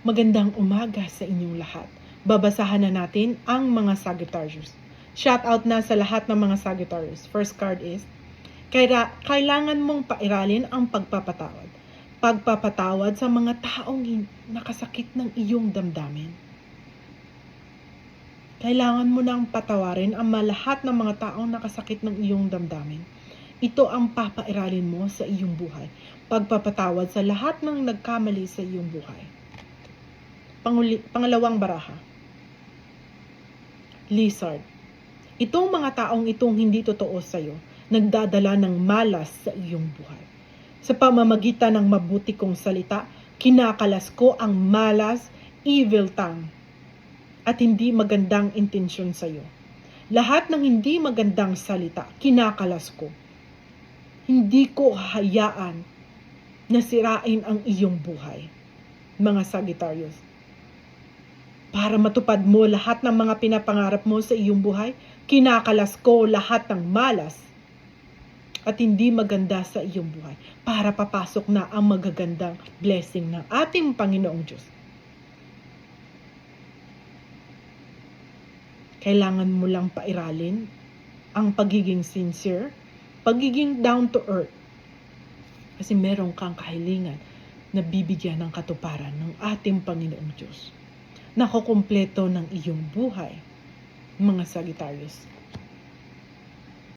Magandang umaga sa inyong lahat. Babasahan na natin ang mga Sagittarius. Shout out na sa lahat ng mga Sagittarius. First card is, kailangan mong pairalin ang pagpapatawad. Pagpapatawad sa mga taong nakasakit ng iyong damdamin. Kailangan mo nang patawarin ang lahat ng mga taong nakasakit ng iyong damdamin. Ito ang papairalin mo sa iyong buhay. Pagpapatawad sa lahat ng nagkamali sa iyong buhay. Pangalawang baraha. Lizard. Itong mga taong itong hindi totoo sa iyo, nagdadala ng malas sa iyong buhay. Sa pamamagitan ng mabuti kong salita, kinakalas ko ang malas, evil tongue, at hindi magandang intensyon sa iyo. Lahat ng hindi magandang salita, kinakalas ko. Hindi ko hayaan na sirain ang iyong buhay, mga Sagittarius. Para matupad mo lahat ng mga pinapangarap mo sa iyong buhay, kinakalas ko lahat ng malas at hindi maganda sa iyong buhay para papasok na ang magagandang blessing ng ating Panginoong Diyos. Kailangan mo lang pairalin ang pagiging sincere, pagiging down to earth. Kasi meron kang kahilingan na bibigyan ng katuparan ng ating Panginoong Diyos. Nakukumpleto ng iyong buhay, mga Sagittarius.